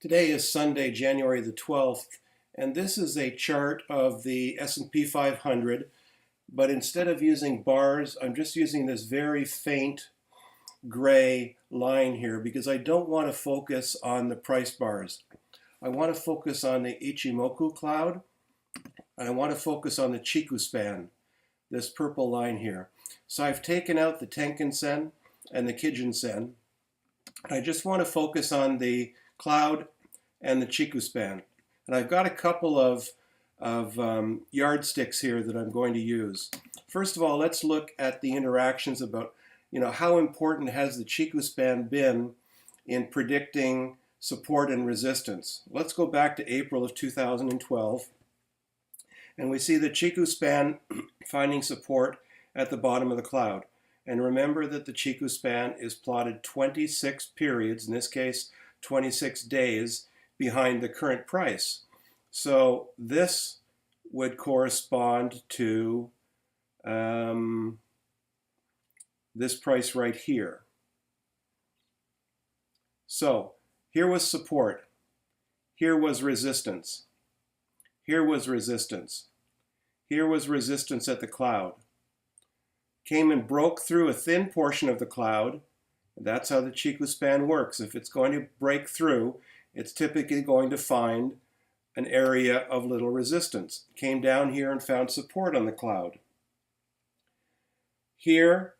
Today is Sunday, January the 12th, and this is a chart of the S&P 500, but instead of using bars, I'm just using this very faint gray line here because I don't want to focus on the price bars. I want to focus on the Ichimoku cloud, and I want to focus on the chikou span, this purple line here. So I've taken out the Tenkan-sen and the Kijun-sen. I just want to focus on the cloud and the chikou span. And I've got a couple of yardsticks here that I'm going to use. First of all, let's look at the interactions about, how important has the chikou span been in predicting support and resistance. Let's go back to April of 2012. And we see the chikou span finding support at the bottom of the cloud. And remember that the chikou span is plotted 26 periods, in this case 26 days, behind the current price. So this would correspond to this price right here. So here was support, here was resistance, here was resistance, here was resistance at the cloud. Came and broke through a thin portion of the cloud. That's how the chikou span works. If it's going to break through, it's typically going to find an area of little resistance. Came down here and found support on the cloud. Here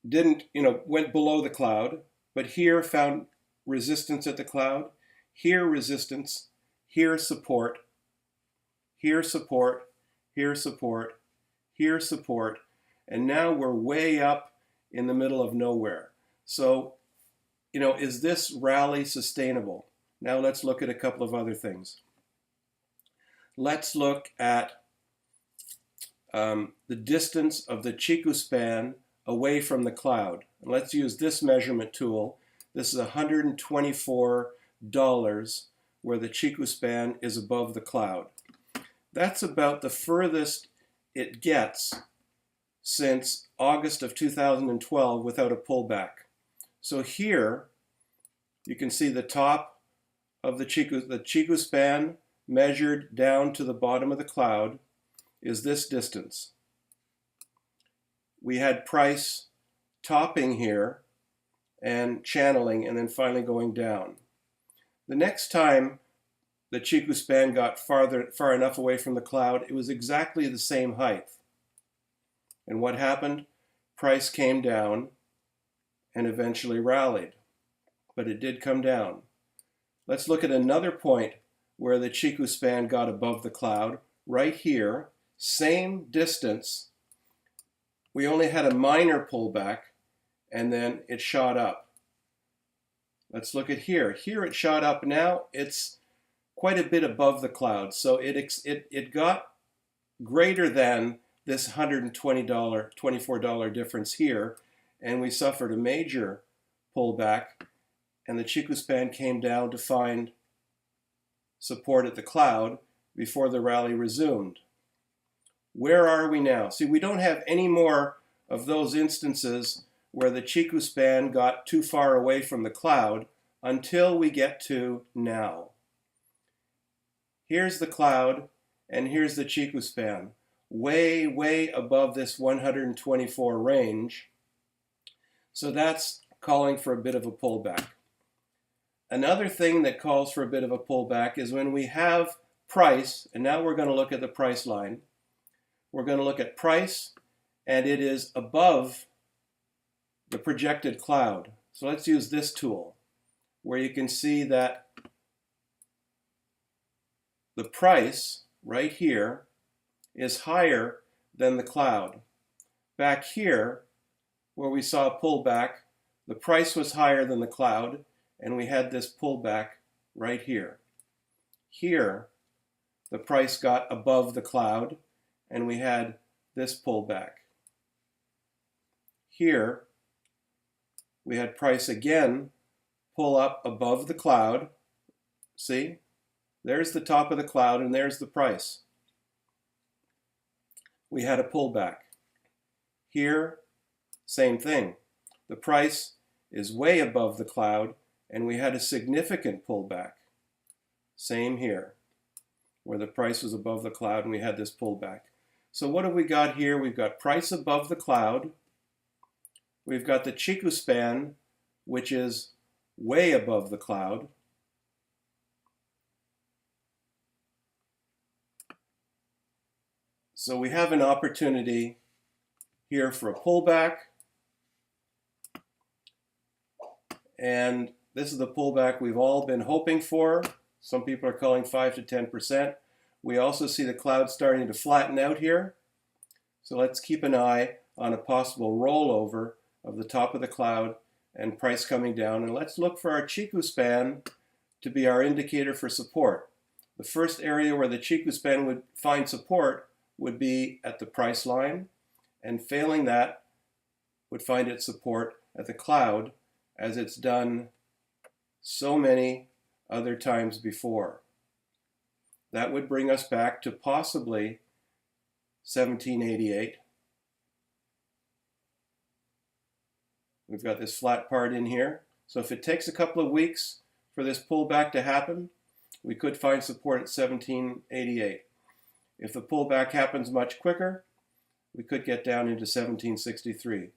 went below the cloud, but here found resistance at the cloud. Here resistance, here support, here support, here support, here support, and now we're way up in the middle of nowhere. So, is this rally sustainable? Now let's look at a couple of other things. Let's look at the distance of the chikou span away from the cloud. And let's use this measurement tool. This is $124 where the chikou span is above the cloud. That's about the furthest it gets since August of 2012 without a pullback. So here you can see the top of the chikou span measured down to the bottom of the cloud is this distance. We had price topping here and channeling and then finally going down. The next time the chikou span got far enough away from the cloud, it was exactly the same height. And what happened? Price came down and eventually rallied, but it did come down. Let's look at another point where the chikou span got above the cloud, right here, same distance. We only had a minor pullback and then it shot up. Let's look at here. Here it shot up. Now it's quite a bit above the cloud. So it got greater than this $124 difference here, and we suffered a major pullback, and the chikou span came down to find support at the cloud before the rally resumed. Where are we now? See, we don't have any more of those instances where the chikou span got too far away from the cloud until we get to now. Here's the cloud, and here's the chikou span, way, way above this 124 range. So that's calling for a bit of a pullback. Another thing that calls for a bit of a pullback is when we have price, and now we're going to look at the price line. We're going to look at price, and it is above the projected cloud. So let's use this tool, where you can see that the price right here is higher than the cloud. Back here, where we saw a pullback, the price was higher than the cloud, and we had this pullback right here. Here, the price got above the cloud, and we had this pullback. Here, we had price again pull up above the cloud. See? There's the top of the cloud, and there's the price. We had a pullback. Here, same thing. The price is way above the cloud, and we had a significant pullback. Same here, where the price was above the cloud and we had this pullback. So what have we got here? We've got price above the cloud. We've got the chikou span, which is way above the cloud. So we have an opportunity here for a pullback. And this is the pullback we've all been hoping for. Some people are calling 5 to 10%. We also see the cloud starting to flatten out here. So let's keep an eye on a possible rollover of the top of the cloud and price coming down. And let's look for our chikou span to be our indicator for support. The first area where the chikou span would find support would be at the price line, and failing that would find its support at the cloud, as it's done so many other times before. That would bring us back to possibly 1788. We've got this flat part in here. So if it takes a couple of weeks for this pullback to happen, we could find support at 1788. If the pullback happens much quicker, we could get down into 1763.